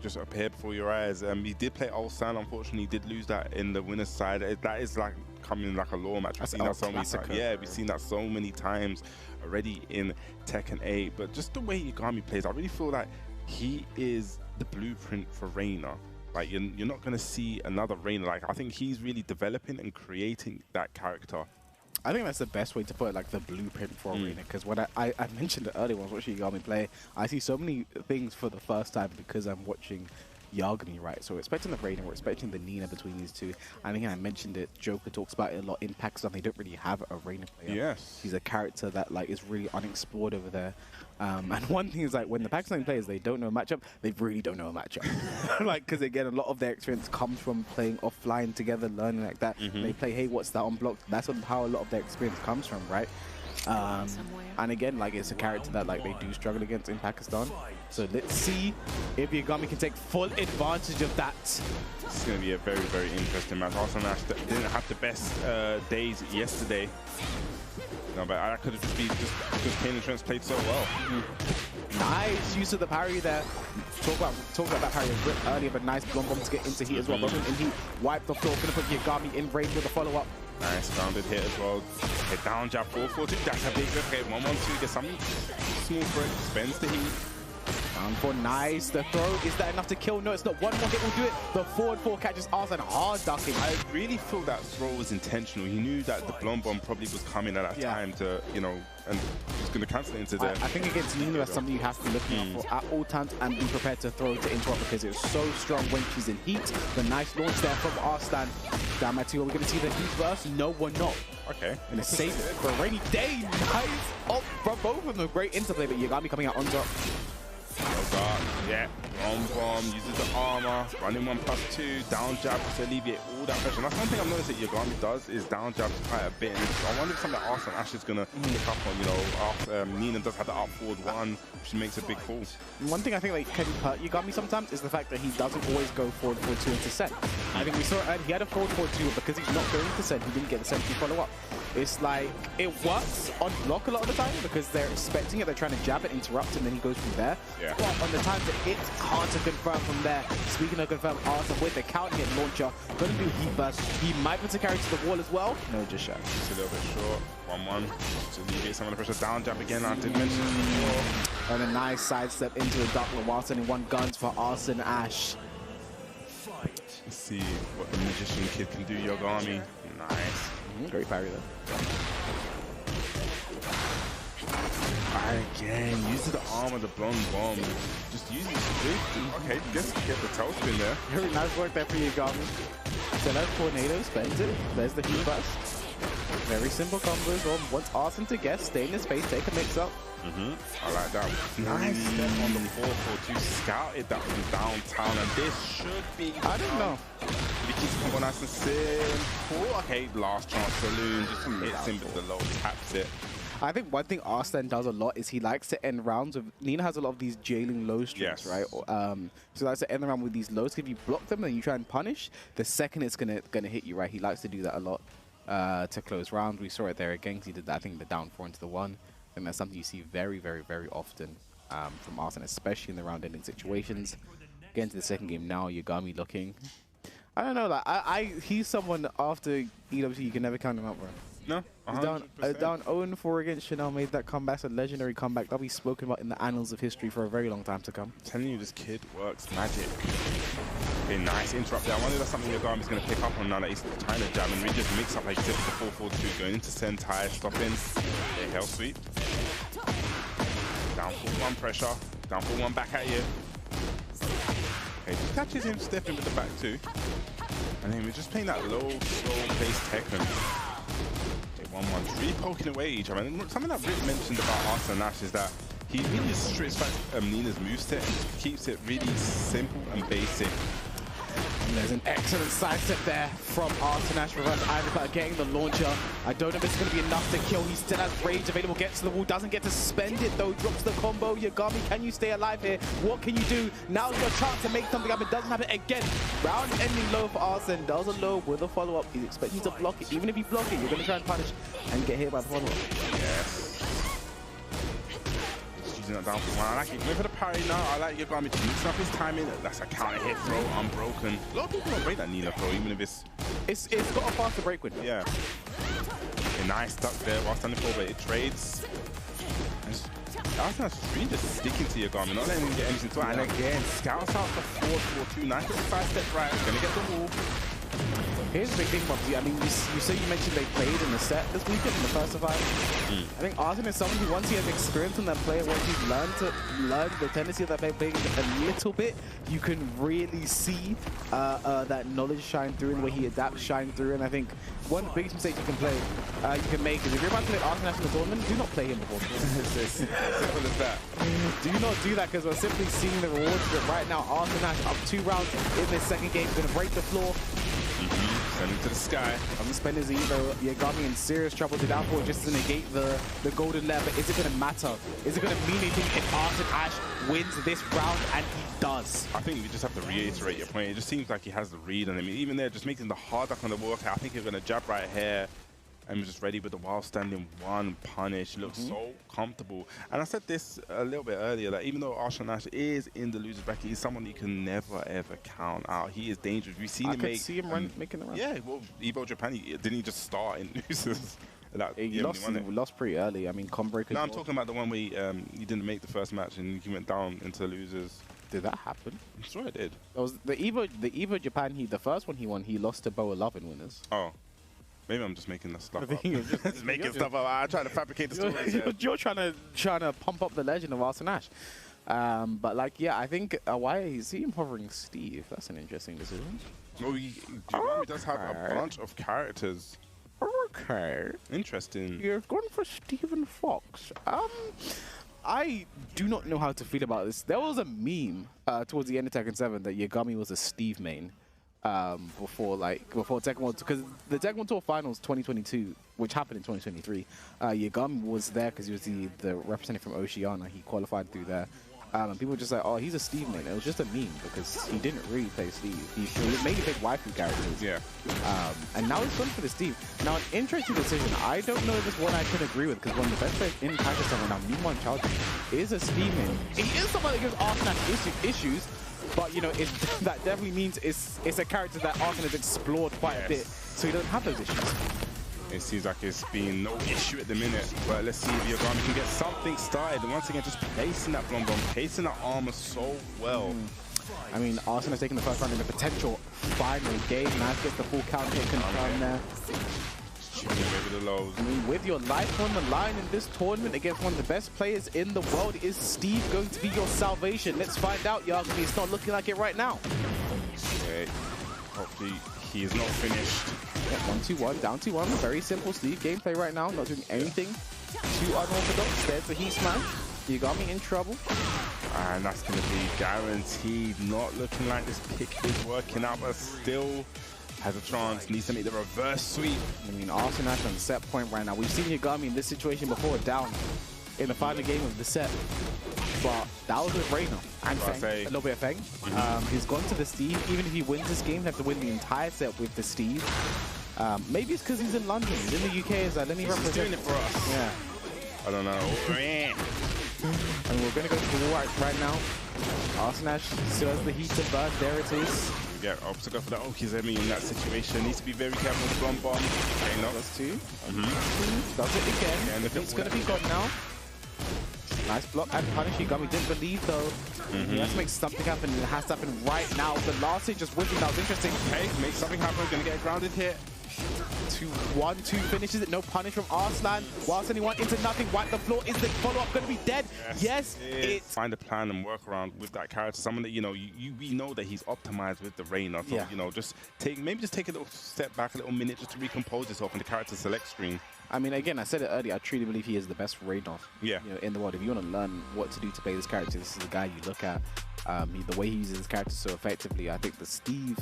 just appeared before your eyes. He did play Ulsan. Unfortunately, he did lose that in the winner's side. That is like coming like a law match. We've seen that so many times. Yeah, we've seen that so many times already in Tekken 8. But just the way Yagami plays, I really feel like he is the blueprint for Reina. Like you're not gonna see another Reina. Like I think he's really developing and creating that character. I think that's the best way to put it, like the blueprint for Reina. Because when I mentioned it earlier when I was watching Yagami play, I see so many things for the first time because I'm watching Yagami, right? So we're expecting the Reina, we're expecting the Nina between these two. And again, I mentioned it, Joker talks about it a lot in Pakistan. They don't really have a Reina player. Yes. He's a character that like is really unexplored over there. And one thing is like when the Pakistani players, they don't know a matchup, they really don't know a matchup. Like, because again, a lot of their experience comes from playing offline together, learning like that. They play, hey, what's that on block? That's how a lot of their experience comes from, right? And again, like it's a character that like they do struggle against in Pakistan. So let's see if Yagami can take full advantage of that. This is going to be a very, very interesting match. arslanash didn't have the best days yesterday. No, but I could have just been because Kane and Trent's played so well. Nice use of the parry there. Talk about that parry a bit earlier, but nice bomb to get into heat as well. And he wiped the floor, gonna put Yagami in range with a follow-up. Nice grounded hit as well. Hit down jab 4-4-2. That's a big lift. Okay, 1-1-2. Get something small for it. Spends the heat. Down for nice. The throw, is that enough to kill? No, it's not. One more hit will do it. The forward 4 catches Arslan hard ducking. I really feel that throw was intentional. He knew that the blonde bomb probably was coming at that time to, you know, and he was going to cancel it into there. I think against Nina, that's something you have to be looking out for at all times and be prepared to throw to interrupt because it's so strong when she's in heat. The nice launch there from Arslan. Damn, are we going to see the heat burst? No, we're not. Okay. And a save for a rainy day. Nice. Oh, from both of them. Great interplay, but Yagami coming out on top. Yeah, wrong bomb, uses the armor, running 1+2, down jab to alleviate all that pressure. And that's one thing I've noticed that Yagami does is down jab quite a bit. And I wonder if something like Arslan is going to pick up on, you know, after Nina does have the up forward one, which makes a big pull. One thing I think like can hurt Yagami sometimes is the fact that he doesn't always go forward 4-2 into set. I think we saw it, he had a forward 4-2, but because he's not going to set, he didn't get the sentry follow-up. It's like, it works on block a lot of the time because they're expecting it, they're trying to jab it, interrupt, and then he goes from there. Yeah. But on the times that it's hard to confirm from there. Speaking of confirm, Arslan with the counter hit launcher, going to do heat burst. He might want to carry to the wall as well. No, just shy. Just a little bit short. 1-1. To alleviate some of the pressure. Down jab again, I did mention before. And a nice sidestep into the doublet while sending one guns for arslanash. Let's see what the magician kid can do, Yagami. Nice. Great parry though. Again, using the arm of the blonde bomb. Just using it. Okay, guess get the tail spin there. Very nice work there for Yagami. So that's tornado, spends it. There's the heat burst. Very simple combos. Well, wants Arslan to guess, stay in his space, take a mix up. I like that. Nice step on the 4-4-2. Scouted that from downtown, and this should be. I don't know. He keeps the combo nice and simple. Okay, last chance saloon. Just hits him with the low, taps it. I think one thing Arslan does a lot is he likes to end rounds with. Nina has a lot of these jailing low strings, right? So he likes to end the round with these lows. If you block them and you try and punish, the second it's gonna hit you, right? He likes to do that a lot to close rounds. We saw it there again. He did that, I think, the down 4 into the 1. And that's something you see very, very, very often from Arslan, especially in the round ending situations. Getting to the second game now, Yagami looking. I don't know, like he's someone after EWC you can never count him out, bro. No, he's down 0-4 against Chanel, made that comeback, a legendary comeback that'll be spoken about in the annals of history for a very long time to come. I'm telling you, this kid works magic. Okay, nice interrupt there. I wonder if that's something Yagami's going to pick up on now that he's trying to jab and really just mix up like this with the 4-4-2, going into sentai, stopping. Okay, hell sweep. Down 4-1 pressure. Down 4-1 back at you. Okay, just catches him stepping with the back too. And then we're just playing that low, slow-paced Tekken. Okay, 1-1. Really poking away each other. And something that Rick mentioned about arslanash is that he really strips back Nina's moveset and keeps it really simple and basic. And there's an excellent sidestep there from arslanash. Reverse Ivory getting the launcher. I don't know if it's going to be enough to kill. He still has rage available, gets to the wall, doesn't get to spend it though, drops the combo. Yagami, can you stay alive here? What can you do? Now's your chance to make something happen. Doesn't happen again. Round ending low for Arslan. Does a low with a follow-up. He's expecting to block it. Even if you block it, you're going to try and punish and get hit by the follow-up. Yes. holding it down for one. I like it. Went for the parry now. I like Yagami to mix up his timing. That's a counter hit throw, unbroken. A lot of people don't break that Nina throw, even if it's got a faster break window. Yeah. A nice duck there while standing forward. It trades. Arslan's really just sticking to Yagami, not letting him get anything to it. And again, scouts out the 4-4-2. Nice little 5-step right. Gonna get the wall. Here's the big thing, Bobsy. I mean, you mentioned they played in the set this weekend in the first survival. I think Arslan is someone who, once he has experience on that player, once he's learned the tendency of that player playing a little bit, you can really see that knowledge shine through and the way he adapts shine through. And I think one of the biggest mistakes you can make is if you're about to play Arslan in the tournament, do not play him before. It's as simple as that. Do not do that, because we're simply seeing the rewards of it right now. Arslan up 2 rounds in this second game, going to break the floor. Send him to the sky. I'm gonna spend his Evo. Yagami in serious trouble to down forward just to negate the golden lair. But is it gonna matter? Is it gonna mean anything if arslanash wins this round? And he does. I think we just have to reiterate your point. It just seems like he has the read on him. Even there, just making the hard duck on the walkout. I think he's gonna jab right here. And just ready with the wild standing one punish. Looks so comfortable. And I said this a little bit earlier, that even though arslanash is in the loser's bracket, he's someone you can never ever count out. He is dangerous. We've seen him making the run. Yeah, well, Evo Japan, didn't he just start in losers? He lost pretty early. I mean, Combreaker. No, I'm talking about the one where he didn't make the first match and he went down into the losers. Did that happen? I'm sure it did. That was the Evo Japan. The first one he won, he lost to Boa Love in winners. Oh. Maybe I'm just making that stuff up. Just making stuff up. I'm trying to fabricate the stories. You're trying to pump up the legend of arslanash. But like, yeah, I think why is he hovering Steve? That's an interesting decision. Well, he does have a bunch of characters. Okay. Interesting. You're going for Stephen Fox. I do not know how to feel about this. There was a meme towards the end of Tekken 7 that Yagami was a Steve main. Before Tekken World, because the Tekken World Tour Finals 2022, which happened in 2023, Yagami was there because he was the representative from Oceania. He qualified through there, and people were just like, "Oh, he's a Steve main." It was just a meme because he didn't really play Steve. He mainly played waifu characters. Yeah. And now he's gone for the Steve. Now, an interesting decision. I don't know if it's one I can agree with, because one of the best players in Pakistan right now, Mimon Chowdhury, is a Steve main. He is someone that gives arslanash issues. But, you know, that definitely means it's a character that Arslan has explored quite a bit, so he doesn't have those issues. It seems like it's been no issue at the minute, but let's see if Yagami can get something started. And once again, just placing that blonde bomb, placing that armor so well. I mean, Arslan has taken the first round in the potential final game. Now gets the full counter hit confirmed there. Chipping away with the lows. I mean, with your life on the line in this tournament against one of the best players in the world, is Steve going to be your salvation? Let's find out, Yagami. It's not looking like it right now. Okay. Hopefully, he is not finished. Yeah, 1-2-1, down 2-1. Very simple Steve gameplay right now. Not doing anything too unorthodox. There's the heat smash. Yagami in trouble. And that's going to be guaranteed. Not looking like this pick is working out, but still has a chance, needs to make the reverse sweep. I mean, arslanash on set point right now. We've seen Yagami in this situation before, down in the final game of the set. But that was with Reina and Feng, a little bit of Feng. He's gone to the Steve. Even if he wins this game, he'll have to win the entire set with the Steve. Maybe it's because he's in London. He's in the UK. Is like, let me represent. He's doing it for us. Yeah. I don't know. And we're going to go to the wall right now. Arslanash still has the heat to burn. There it is. Yeah, opposite go for that Okizemi in that situation. Needs to be very careful with the blonde bomb. Okay, no. That's 2. Does it again. Yeah, it's going to be gone now. Nice block and punish. Yagami didn't believe though. He has to make something happen, and it has to happen right now. The last hit just whipping. That was interesting. Okay, make something happen. Gonna get a grounded hit. 2-1-2 finishes it. No punish from Arslan. Whilst anyone into nothing. Wipe the floor. Is the follow-up going to be dead? Yes, it's... Find a plan and work around with that character. Someone that, you know, we know that he's optimized with the Reina. So, you know, just take a little step back, a little minute just to recompose yourself in the character select screen. I mean, again, I said it earlier, I truly believe he is the best Reina in the world. If you want to learn what to do to play this character, this is the guy you look at. The way he uses his character so effectively, I think the Steve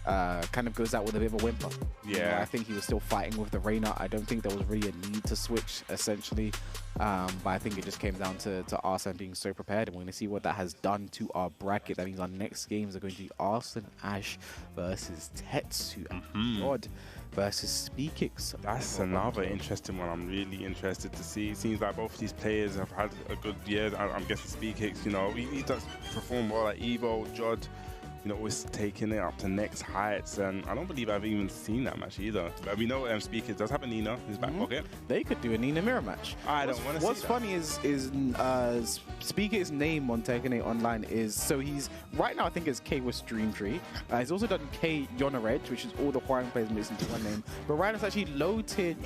kind of goes out with a bit of a whimper. Yeah. You know, I think he was still fighting with the Reina. I don't think there was really a need to switch, essentially. But I think it just came down to Arslan being so prepared. And we're going to see what that has done to our bracket. That means our next games are going to be arslanash versus Tetsu. God. versus speed kicks. That's another interesting one. I'm really interested to see. It seems like both of these players have had a good year. I'm guessing speed kicks, you know, he does perform well at Evo, Judd, you know, always taking it up to next heights, and I don't believe I've even seen that match either. But we know Speaker does have a Nina, his back pocket. They could do a Nina mirror match. I don't want to see What's funny is Speaker's name on Tekken 8 Online is, so he's, right now I think it's K with Dream Tree. He's also done K Yona Red, which is all the Hawaiian players mixed into one name. But right now it's actually low tier